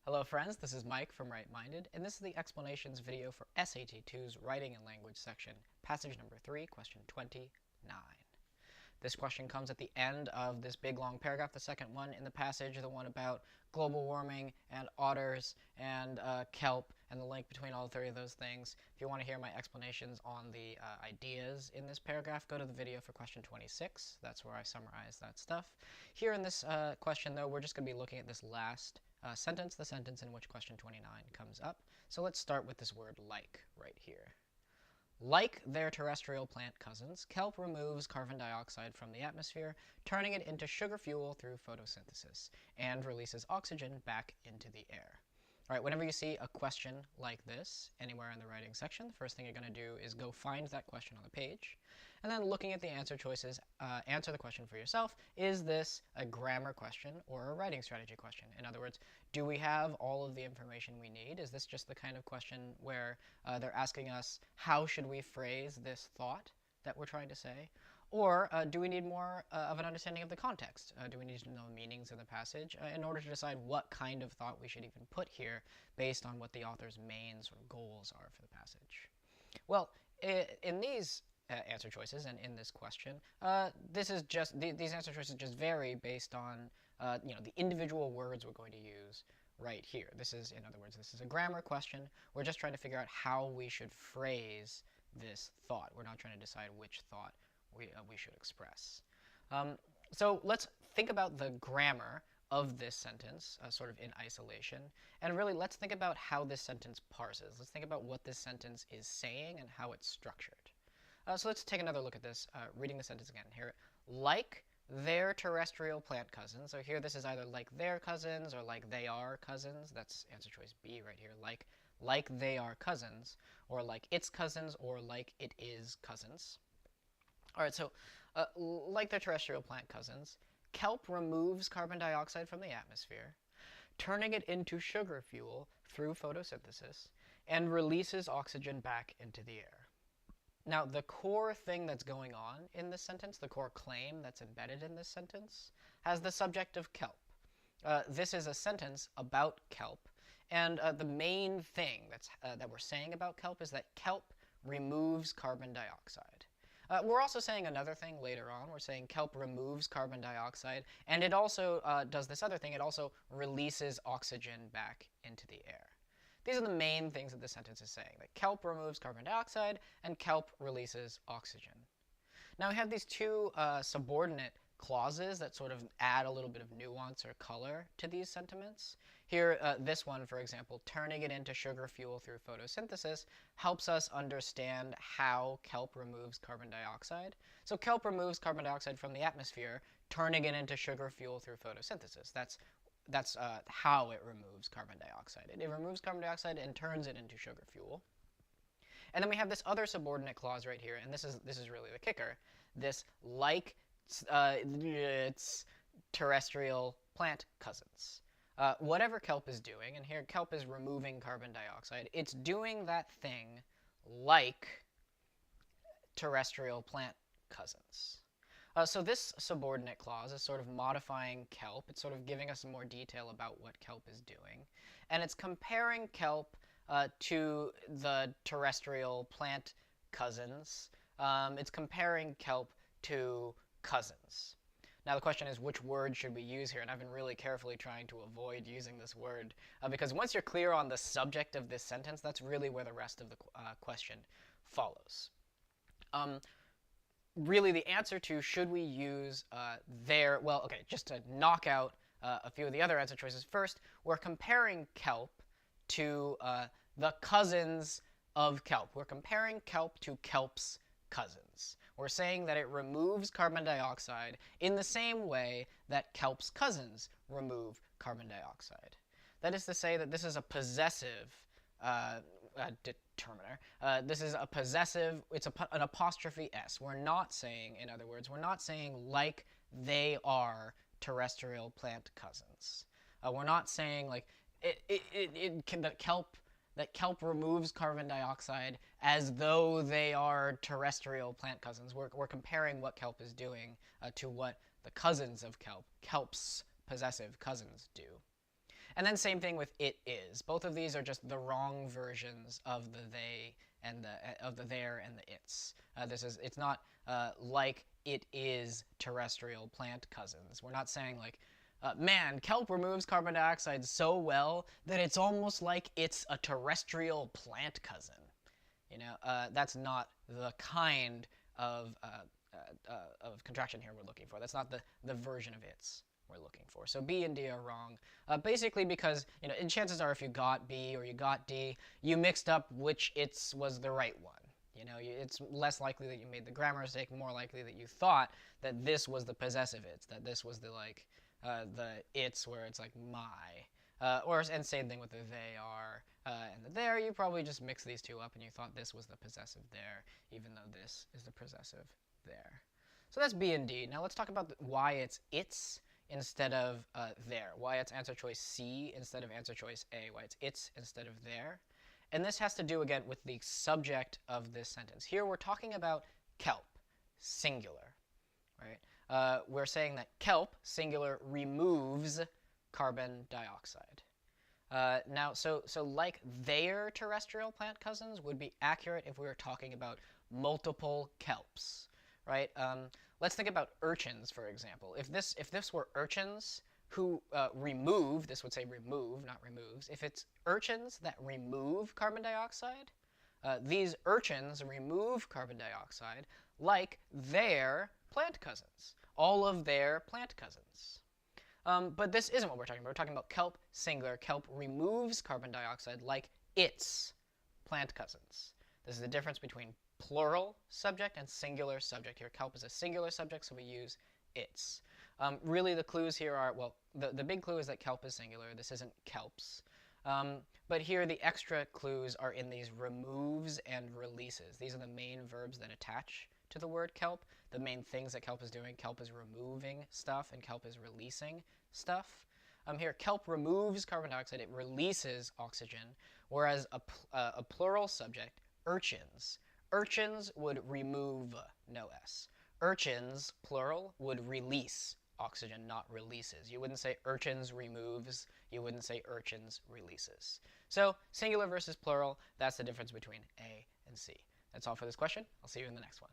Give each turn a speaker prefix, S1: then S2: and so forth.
S1: Hello friends, this is Mike from Wright, and this is the explanations video for SAT 2's Writing and Language section, passage number 3, question 29. This question comes at the end of this big long paragraph, the second one in the passage, the one about global warming and otters and kelp and the link between all three of those things. If you want to hear my explanations on the ideas in this paragraph, go to the video for question 26. That's where I summarize that stuff. Here in this question, though, we're just going to be looking at this last sentence, the sentence in which question 29 comes up. So let's start with this word like right here. Like their terrestrial plant cousins, kelp removes carbon dioxide from the atmosphere, turning it into sugar fuel through photosynthesis, and releases oxygen back into the air. All right, whenever you see a question like this anywhere in the writing section, the first thing you're going to do is go find that question on the page, and then looking at the answer choices, answer the question for yourself. Is this a grammar question or a writing strategy question? In other words, do we have all of the information we need? Is this just the kind of question where they're asking us how should we phrase this thought that we're trying to say? Or do we need more of an understanding of the context? Do we need to know the meanings of the passage in order to decide what kind of thought we should even put here based on what the author's main sort of goals are for the passage? Well, in these answer choices and in this question, these answer choices just vary based on the individual words we're going to use right here. This is, in other words, this is a grammar question. We're just trying to figure out how we should phrase this thought. We're not trying to decide which thought we should express. So let's think about the grammar of this sentence sort of in isolation, and really let's think about how this sentence parses. Let's think about what this sentence is saying and how it's structured. So let's take another look at this, reading the sentence again here. Like their terrestrial plant cousins. So here this is either like their cousins or like they are cousins. That's answer choice B right here. Like they are cousins, or like its cousins, or like it is cousins. All right, so like their terrestrial plant cousins, kelp removes carbon dioxide from the atmosphere, turning it into sugar fuel through photosynthesis, and releases oxygen back into the air. Now, the core thing that's going on in this sentence, the core claim that's embedded in this sentence, has the subject of kelp. This is a sentence about kelp, and the main thing that we're saying about kelp is that kelp removes carbon dioxide. We're also saying another thing later on. We're saying kelp removes carbon dioxide, and it also does this other thing. It also releases oxygen back into the air. These are the main things that this sentence is saying, that kelp removes carbon dioxide and kelp releases oxygen. Now we have these two subordinate clauses that sort of add a little bit of nuance or color to these sentiments. Here, this one, for example, turning it into sugar fuel through photosynthesis, helps us understand how kelp removes carbon dioxide. So kelp removes carbon dioxide from the atmosphere, turning it into sugar fuel through photosynthesis. That's how it removes carbon dioxide. It removes carbon dioxide and turns it into sugar fuel. And then we have this other subordinate clause right here, and this is really the kicker. This like its terrestrial plant cousins. Whatever kelp is doing, and here kelp is removing carbon dioxide, it's doing that thing like terrestrial plant cousins. So this subordinate clause is sort of modifying kelp. It's sort of giving us some more detail about what kelp is doing. And it's comparing kelp to the terrestrial plant cousins. It's comparing kelp to cousins. Now the question is, which word should we use here? And I've been really carefully trying to avoid using this word, because once you're clear on the subject of this sentence, that's really where the rest of the question follows. Really, the answer to should we use well, okay, just to knock out a few of the other answer choices. First, we're comparing kelp to the cousins of kelp. We're comparing kelp to kelp's cousins. We're saying that it removes carbon dioxide in the same way that kelp's cousins remove carbon dioxide. That is to say that this is a possessive determiner. This is a possessive, it's an apostrophe S. We're not saying, in other words, we're not saying like they are terrestrial plant cousins. We're not saying like that kelp removes carbon dioxide as though they are terrestrial plant cousins. We're comparing what kelp is doing to what the cousins of kelp's possessive cousins do. And then same thing with it is. Both of these are just the wrong versions of the they and the there and the its. It's not like it is terrestrial plant cousins. We're not saying like, man, kelp removes carbon dioxide so well that it's almost like it's a terrestrial plant cousin. That's not the kind of contraction here we're looking for. That's not the version of its we're looking for. So B and D are wrong, basically because, and chances are if you got B or you got D, you mixed up which its was the right one. It's less likely that you made the grammar mistake, more likely that you thought that this was the possessive its, that this was the its where it's like my. And same thing with the they are and the there. You probably just mixed these two up and you thought this was the possessive there, even though this is the possessive there. So that's B and D. Now let's talk about why it's its instead of there. Why it's answer choice C instead of answer choice A. Why it's its instead of there. And this has to do, again, with the subject of this sentence. Here we're talking about kelp, singular, right? We're saying that kelp, singular, removes carbon dioxide. Now, so like their terrestrial plant cousins would be accurate if we were talking about multiple kelps, right? Let's think about urchins, for example. If this were urchins who remove, this would say remove, not removes. If it's urchins that remove carbon dioxide, these urchins remove carbon dioxide like their plant cousins, all of their plant cousins. But this isn't what we're talking about. We're talking about kelp, singular. Kelp removes carbon dioxide like its plant cousins. This is the difference between plural subject and singular subject. Here, kelp is a singular subject, so we use its. Really, the clues here are, well, the big clue is that kelp is singular. This isn't kelps. But here, the extra clues are in these removes and releases. These are the main verbs that attach to the word kelp. The main things that kelp is doing. Kelp is removing stuff, and kelp is releasing stuff. Here, kelp removes carbon dioxide. It releases oxygen, whereas a plural subject, urchins. Urchins would remove, no S. Urchins, plural, would release oxygen, not releases. You wouldn't say urchins removes. You wouldn't say urchins releases. So singular versus plural, that's the difference between A and C. That's all for this question. I'll see you in the next one.